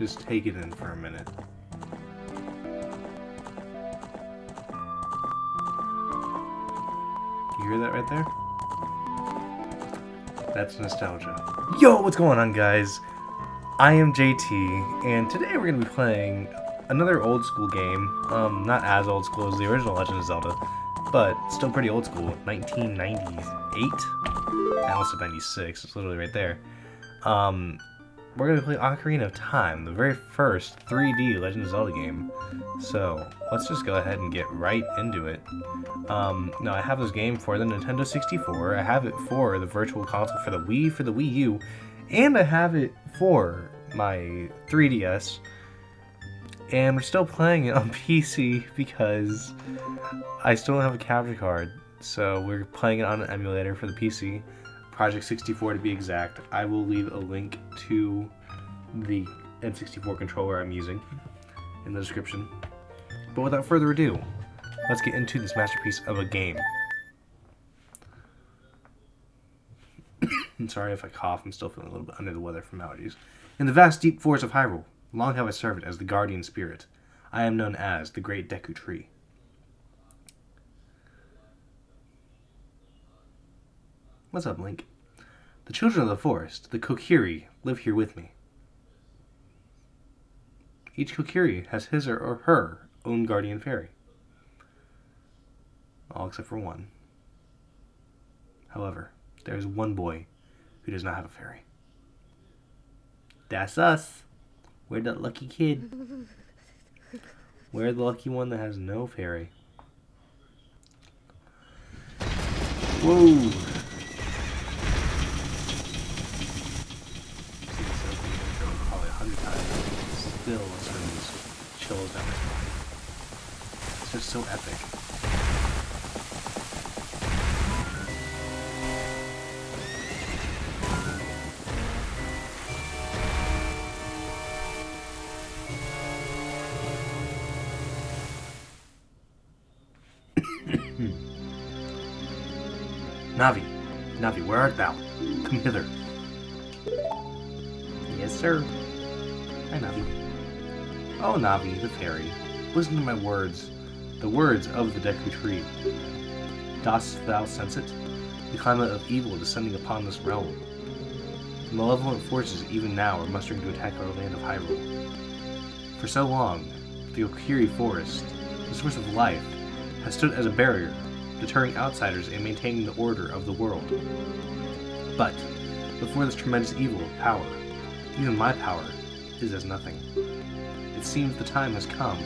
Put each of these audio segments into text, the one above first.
just take it in for a minute. You hear that right there? That's nostalgia. Yo, what's going on, guys? I am JT, and today we're going to be playing another old school game. Not as old school as the original Legend of Zelda, but still pretty old school. 1998? I almost said 96, it's literally right there. We're going to play Ocarina of Time, the very first 3D Legend of Zelda game. So, let's just go ahead and get right into it. Now, I have this game for the Nintendo 64, I have it for the Virtual Console for the Wii, for the Wii U, and I have it for my 3DS. And we're still playing it on PC because I still don't have a capture card. So we're playing it on an emulator for the PC, Project 64 to be exact. I will leave a link to the N64 controller I'm using in the description. But without further ado, let's get into this masterpiece of a game. I'm sorry if I cough, I'm still feeling a little bit under the weather from allergies. In the vast deep forest of Hyrule, long have I served as the guardian spirit. I am known as the Great Deku Tree. What's up, Link? The children of the forest, the Kokiri, live here with me. Each Kokiri has his or her own guardian fairy. All except for one. However, there is one boy who does not have a fairy. That's us. We're that lucky kid. We're the lucky one that has no fairy. Whoa! Probably 100 times. Still, sends chills down my spine. It's just so epic. Navi, Navi, where art thou? Come hither. Yes, sir. Hi, Navi. Oh, Navi, the fairy, listen to my words, the words of the Deku Tree. Dost thou sense it? The climate of evil descending upon this realm. The malevolent forces even now are mustering to attack our land of Hyrule. For so long, the Kokiri Forest, the source of life, has stood as a barrier, deterring outsiders and maintaining the order of the world. But, before this tremendous evil of power, even my power is as nothing. It seems the time has come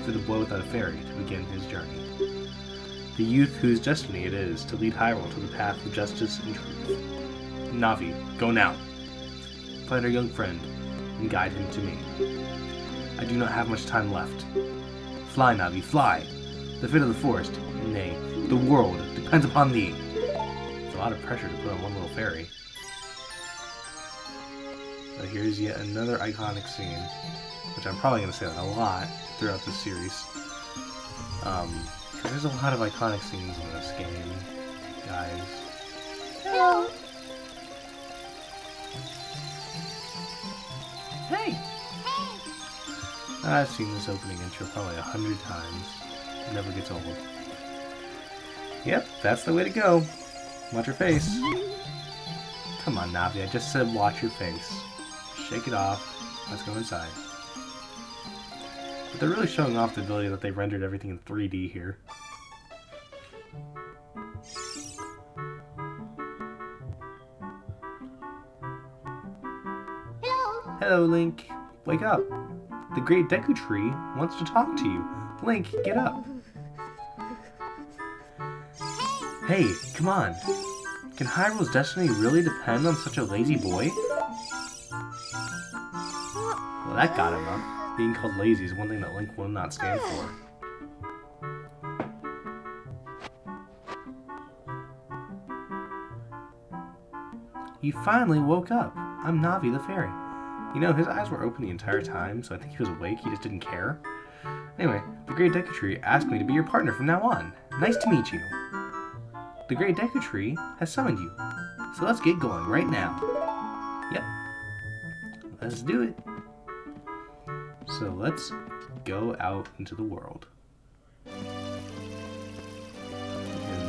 for the boy without a fairy to begin his journey. The youth whose destiny it is to lead Hyrule to the path of justice and truth. Navi, go now. Find our young friend and guide him to me. I do not have much time left. Fly, Navi, fly! The fate of the forest, nay, the world, depends upon thee. It's a lot of pressure to put on one little fairy. But here's yet another iconic scene, which I'm probably going to say that a lot throughout this series. Because there's a lot of iconic scenes in this game, guys. Hello. Hey. I've seen this opening intro probably 100 times. It never gets old. Yep, that's the way to go. Watch your face. Come on, Navi, I just said watch your face. Shake it off. Let's go inside. But they're really showing off the ability that they rendered everything in 3D here. Hello. Hello, Link. Wake up. The Great Deku Tree wants to talk to you. Link, get up. Hey, come on. Can Hyrule's destiny really depend on such a lazy boy? Well, that got him up. Being called lazy is one thing that Link will not stand for. You finally woke up. I'm Navi the fairy. You know, his eyes were open the entire time, so I think he was awake, he just didn't care. Anyway, the Great Deku Tree asked me to be your partner from now on. Nice to meet you. The Great Deku Tree has summoned you, so let's get going right now. Yep. Let's do it. So let's go out into the world. And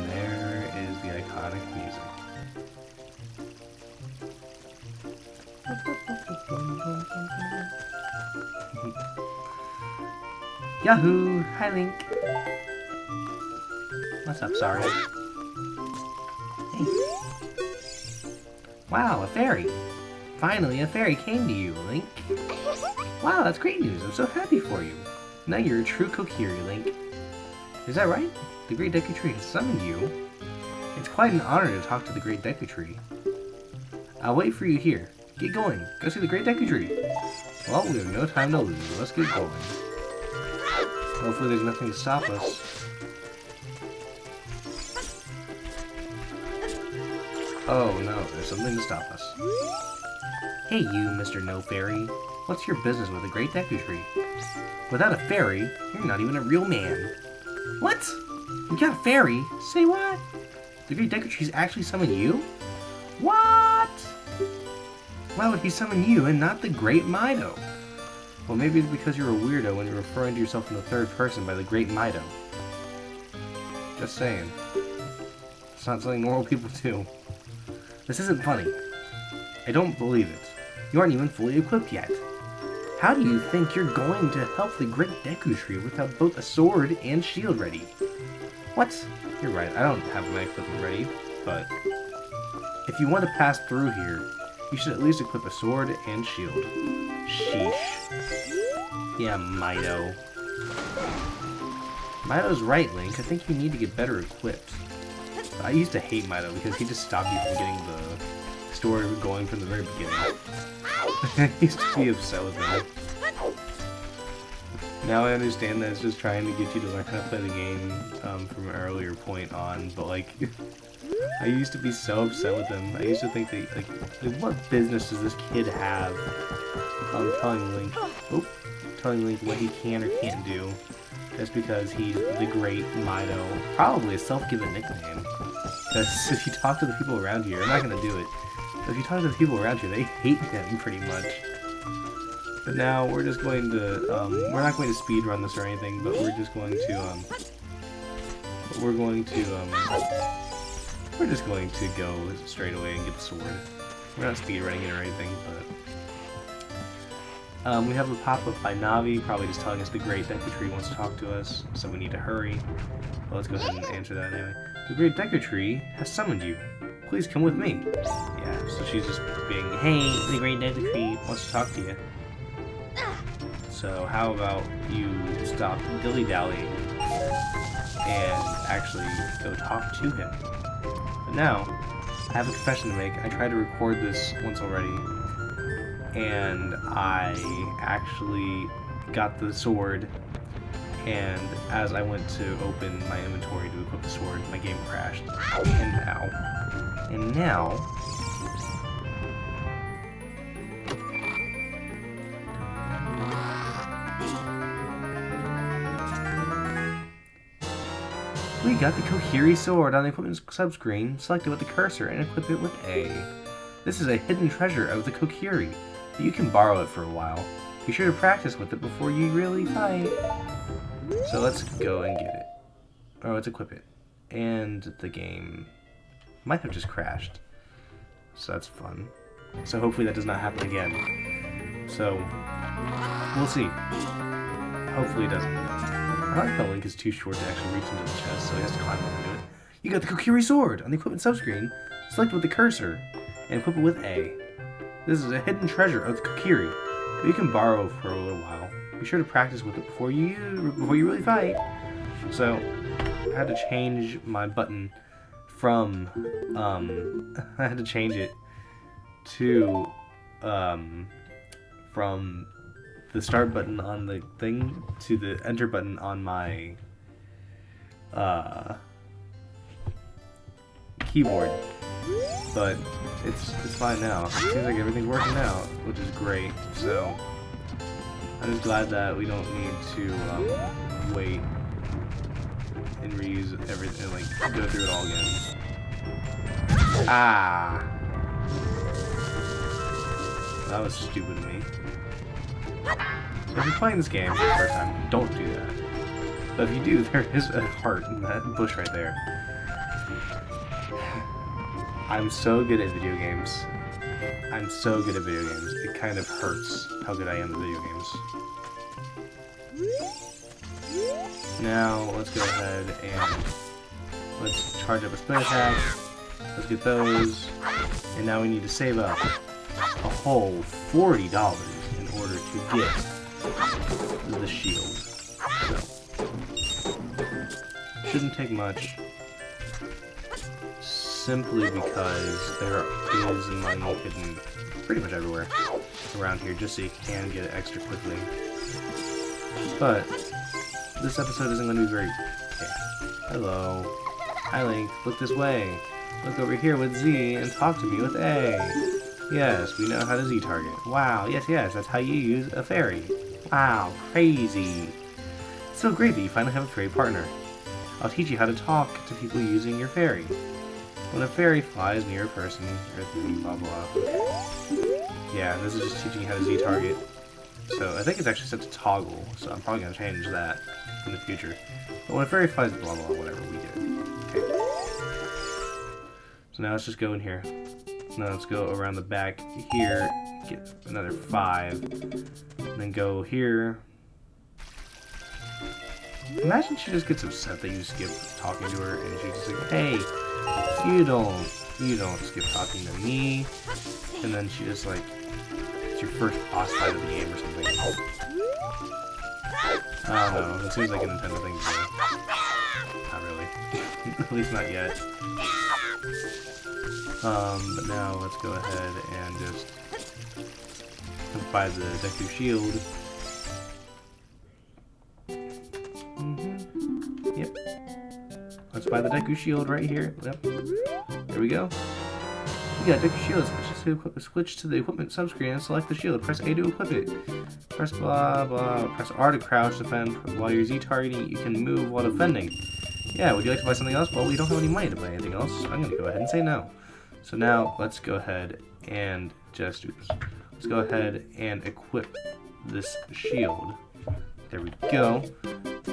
there is the iconic music. Yahoo! Hi, Link. What's up, sorry? Hey. Wow, a fairy. Finally, a fairy came to you, Link. Wow, that's great news. I'm so happy for you. Now you're a true Kokiri, Link. Is that right? The Great Deku Tree has summoned you. It's quite an honor to talk to the Great Deku Tree. I'll wait for you here. Get going. Go see the Great Deku Tree. Well, we have no time to lose. Let's get going. Hopefully there's nothing to stop us. Oh no, there's something to stop us. Hey you, Mr. No Fairy. What's your business with the Great Deku Tree? Without a fairy, you're not even a real man. What? You got a fairy? Say what? The Great Deku Tree's actually summoned you? What? Why would he summon you and not the Great Mido? Well, maybe it's because you're a weirdo when you're referring to yourself in the third person by the Great Mido. Just saying. It's not something normal people do. This isn't funny. I don't believe it. You aren't even fully equipped yet. How do you think you're going to help the Great Deku Tree without both a sword and shield ready? What? You're right, I don't have my equipment ready, but if you want to pass through here, you should at least equip a sword and shield. Sheesh. Yeah, Mido. Mido's right, Link. I think you need to get better equipped. I used to hate Mido because he just stopped you from getting the story going from the very beginning. I used to be upset with him. Now I understand that it's just trying to get you to learn how to play the game from an earlier point on, but like, I used to be so upset with him. I used to think that, like what business does this kid have telling Link what he can or can't do just because he's the Great Mido. Probably a self-given nickname. Because if you talk to the people around you, you're not going to do it. But if you talk to the people around you, they hate him pretty much. But now we're just going to, we're not going to speedrun this or anything, but we're just going to, we're just going to go straight away and get the sword. We're not speedrunning it or anything, but we have a pop-up by Navi, probably just telling us the Great Deku Tree wants to talk to us, so we need to hurry. Well, let's go ahead and answer that anyway. The Great Deku Tree has summoned you. Please come with me. Yeah, so she's just being, hey, the Great Deku Tree wants to talk to you. So how about you stop dilly-dallying and actually go talk to him. But now, I have a confession to make. I tried to record this once already, and I actually got the sword, and as I went to open my inventory to equip the sword, my game crashed. And now, we got the Kokiri sword on the equipment subscreen. Select it with the cursor and equip it with A. This is a hidden treasure of the Kokiri, but you can borrow it for a while. Be sure to practice with it before you really fight. So let's go and get it. Or let's equip it. And the game might have just crashed. So that's fun. So hopefully that does not happen again. So, we'll see. Hopefully it doesn't. I like how Link is too short to actually reach into the chest, so he has to climb up and do it. You got the Kokiri sword on the equipment subscreen. Select it with the cursor and equip it with A. This is a hidden treasure of the Kokiri, but you can borrow for a little while. Be sure to practice with it before you really fight. So I had to change my button from I had to change it to from the start button on the thing to the enter button on my keyboard, but it's fine now. It seems like everything's working out, which is great. So I'm just glad that we don't need to wait and reuse everything, like go through it all again. Ah, that was stupid of me. So if you're playing this game for the first time, don't do that. But if you do, there is a heart in that bush right there. I'm so good at video games. I'm so good at video games. It kind of hurts how good I am at video games. Now, let's go ahead and let's charge up a spin attack. Let's get those. And now we need to save up a whole $40 in order to get the shield. So, shouldn't take much. Simply because there is money hidden pretty much everywhere around here, just so you can get it extra quickly. But this episode isn't going to be very... Okay. Hello. Hi, Link. Look this way. Look over here with Z and talk to me with A. Yes, we know how to Z target. Wow. Yes, that's how you use a fairy. Wow. Crazy. It's so great that you finally have a fairy partner. I'll teach you how to talk to people using your fairy. When a fairy flies near a person, blah blah. Yeah, this is just teaching you how to Z-target. So I think it's actually set to toggle, so I'm probably going to change that in the future. But when a fairy flies, blah blah, whatever, we do. Okay. So now let's just go in here. Now let's go around the back here, get another 5, and then go here. Imagine she just gets upset that you skip talking to her, and she's just like, hey, you don't skip talking to me. And then she just like, it's your first boss fight of the game or something. I don't know, that seems like a Nintendo thing to do. Not really. At least not yet. But now let's go ahead and just buy the Deku Shield. Yep. Let's buy the Deku Shield right here. Yep. There we go. We got Deku Shield. Switch to the equipment subscreen and select the shield. Press A to equip it. Press blah blah. Press R to crouch defend. While you're Z targeting, you can move while defending. Yeah, would you like to buy something else? Well, we don't have any money to buy anything else. I'm going to go ahead and say no. So now, let's go ahead and just... Oops. Let's go ahead and equip this shield. There we go.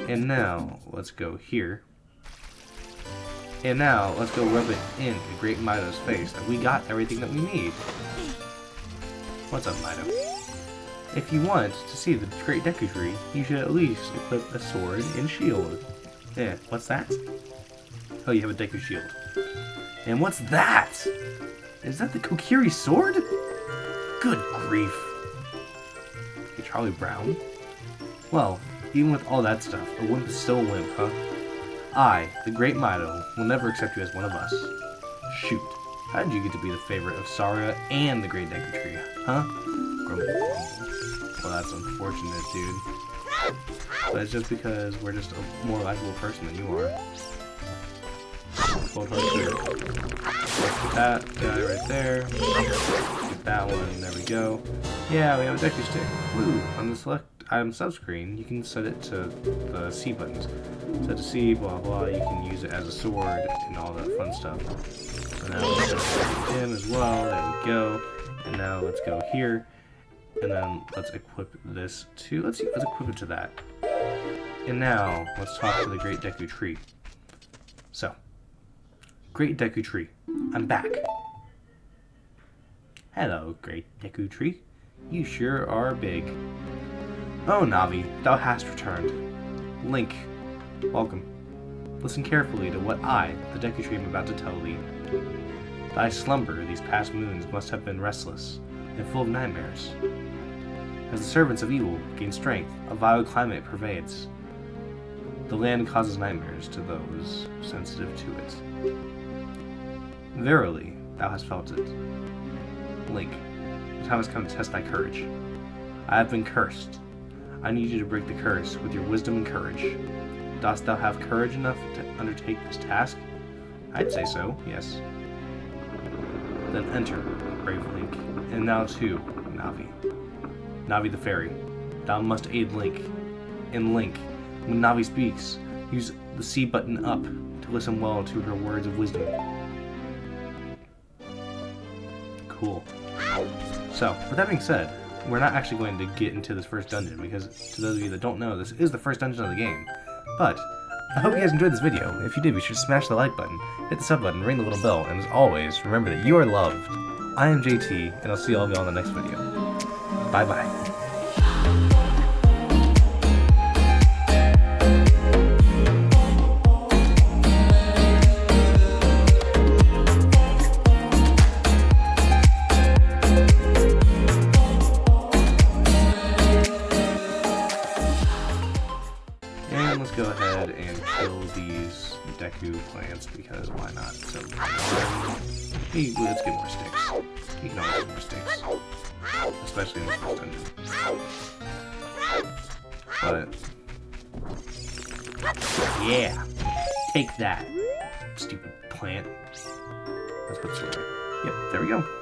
And now, let's go here. And now, let's go rub it in the Great Mido's face that we got everything that we need. What's up, Mido? If you want to see the Great Deku Tree, you should at least equip a sword and shield. Eh, what's that? Oh, you have a Deku Shield. And what's that? Is that the Kokiri sword? Good grief. Hey, Charlie Brown? Well, even with all that stuff, a wimp is still a wimp, huh? I, the Great Mido, will never accept you as one of us. Shoot. How did you get to be the favorite of Saria and the Great Deku Tree, huh? Grumble, grumble. Well, that's unfortunate, dude. But it's just because we're just a more likable person than you are. Hold hard clear. Let's get that guy right there. Get that one. There we go. Yeah, we have a Deku stick. Woo! On the select item subscreen, you can set it to the C buttons. Set to C, blah blah. You can use it as a sword and all that fun stuff. So now let's go to him as well. There we go. And now let's go here. And then let's equip this to, let's equip it to that. And now, let's talk to the Great Deku Tree. So, Great Deku Tree, I'm back. Hello, Great Deku Tree. You sure are big. Oh, Navi, thou hast returned. Link, welcome. Listen carefully to what I, the Deku Tree, am about to tell thee. Thy slumber these past moons must have been restless and full of nightmares. As the servants of evil gain strength, a vile climate pervades. The land causes nightmares to those sensitive to it. Verily, thou hast felt it. Link, the time has come to test thy courage. I have been cursed. I need you to break the curse with your wisdom and courage. Dost thou have courage enough to undertake this task? I'd say so, yes. Then enter, brave Link, and now too, Navi. Navi the Fairy, thou must aid Link. And Link, when Navi speaks, use the C button up to listen well to her words of wisdom. Cool. So, with that being said, we're not actually going to get into this first dungeon, because to those of you that don't know, this is the first dungeon of the game. But I hope you guys enjoyed this video. If you did, be sure to smash the like button, hit the sub button, ring the little bell, and as always, remember that you are loved. I am JT, and I'll see all of y'all in the next video. Bye-bye. Let's go ahead and kill these Deku plants, because why not? So, hey, let's get more sticks. You can always get more sticks. Especially in this first dungeon. But, yeah! Take that, stupid plant. Let's put this away. Yep, there we go.